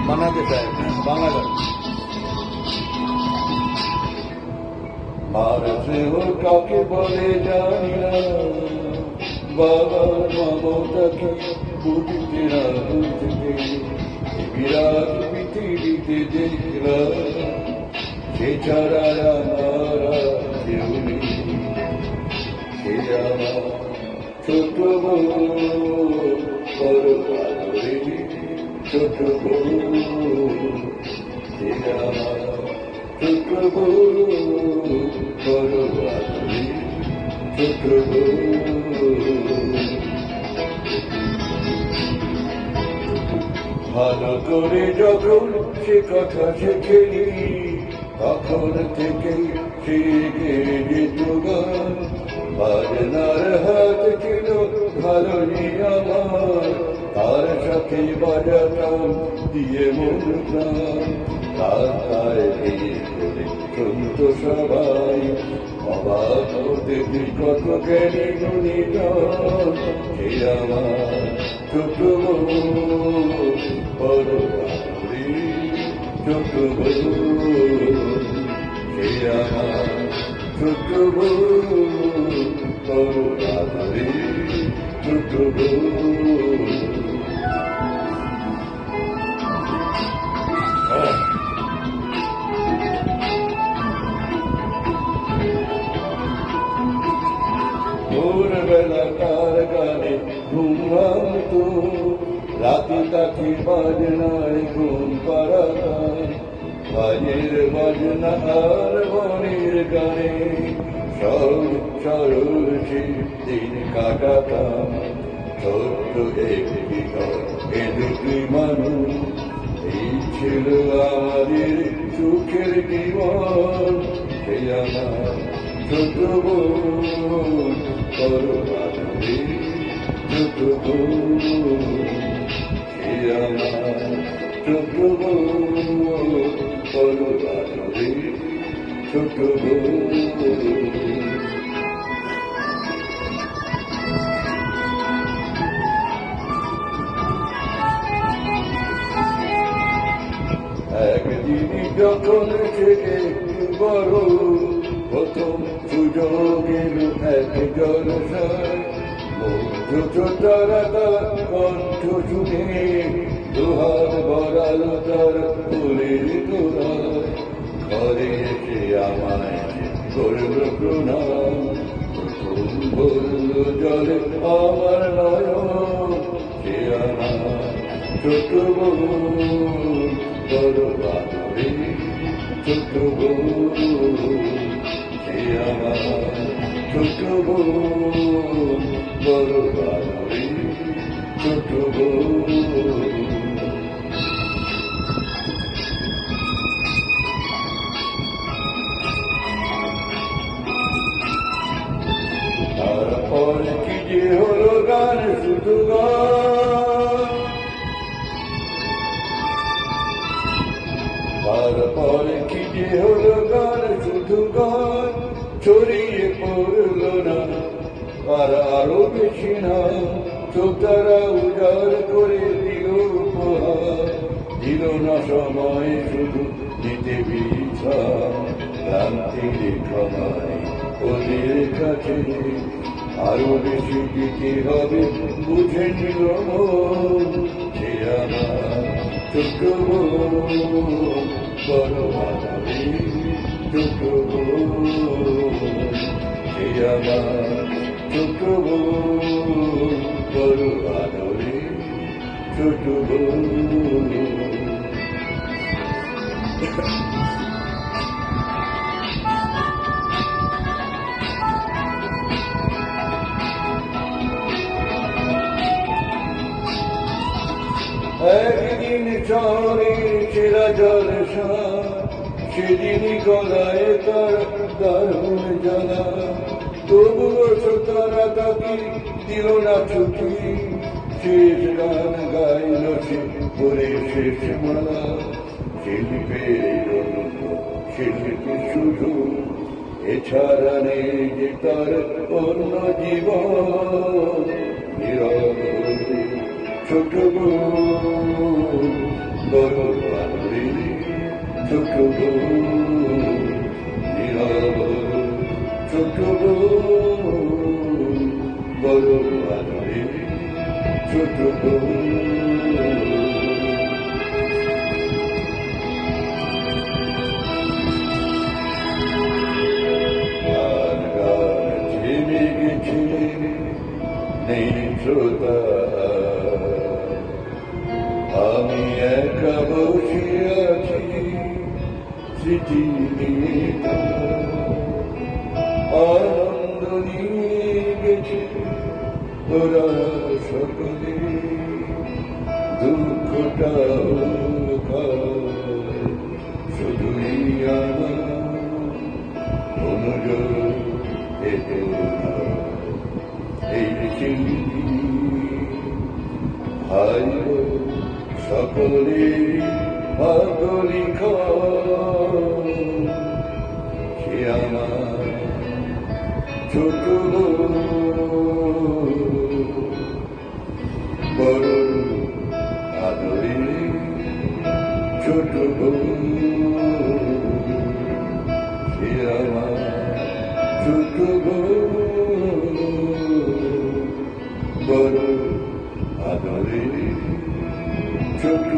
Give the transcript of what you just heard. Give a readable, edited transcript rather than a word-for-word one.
বানাতে চায় বাংলা গান। আর কাকে বলে জানি না, বাবার মমতাকে বুঝতে না বুঝতে বিরাট পৃথিবীতে দেখলাম, সে ছাড়া আমার কেউ নেই। সে আমার ছোট বউ, বড় আদরে ছোট বউ। সে আমার ছোট বউ, বড় আদরে ছোট বউ। ভালো করে যখন সে কথা শেখেনি, তখন থেকে শিখে যেত গান। বাজনার হাত ছিল ভালো আমার, তার সাথে বাজাতাম দিয়ে মন প্রাণ। তার শুনত সবাই, অবাক হতে কত জ্ঞানী গুণীজন। সে আমার ছোট বউ, বড় আদরে ছোট বউ। সে আমার ছোট বউ, বড় আদরে ছোট বউ। ভোরবেলা তার গানে ঘুম ভাঙতো, রাতে তাকে বাজনায় ঘুম পাড়াতাম। বাজের বাজনা আর বনের গানে সব সরল দিন কাটাতাম। ছোট্ট একটি ঘরে দুটি মানুষ, এই ছিল আমাদের সুখের জীবন। সে আমার ছোট বউ, বড় আদরে ছোট বউ। সে আমার ছোট বউ, বড় আদরে ছোট বউ। একদিন যখন সে একটু বড়, প্রথম সুযোগের এক জলসায় মুগ্ধ তারা তার কণ্ঠ শুনে দুহাত বড়াল তার ফুলের তোড়ায়। ঘরে এসে আমায় করল প্রণাম, প্রথম বলল জলে আমার নয়ন। সে আমার ছোট বউ, বড় আদরে ছোট বউ। সে আমার ছোট বউ, বড় আদরে ছোট বউ। তারপর কি যে হলো গান, শুধু গান। তারপর কি যে হলো গান, শুধু গান। ছড়িয়ে পড়ল না আর আরো বেশি না, চোখতারা উজাড় করে দিল উপহার। দিল না সময় শুধু দিতে বিছান, ক্লান্তির ক্ষমায় ওদের কাছে আরো বেশি দিতে হবে বুঝে নিল মন। সে আমার ছোট বউ, বড় আদরে ছোট বউ। সে আমার ছোট বউ, বড় আদরে ছোট বউ। একদিন চরের চেরা জলসা, সেদিনই গলায় তার দারুণ জ্বালা। তবুও তারা তাকে দিল না ছুটি, শেষ গান গাইল সে করে শেষ মালা। শিল্পের শিল্পী শুধু, এছাড়া নেই যে তার অন্য জীবন। নীরব ছোট বউ বড় আদরে ছোট বউ নীরব ছোট বউ বড় আদরে ছোট বউ নেই শ্রোতা আমি একা বসে আছি স্মৃতি নিয়ে আনন্দ নিয়ে গেছে ওরা সকলে দুঃখটা শুধুই আমার অনুযোগ এতে এই শিল্পী ভাই সকলে পাগলি সে আমার ছোট বড় আদরে ছোট সে আমার ছোট বড় আদরে ছোট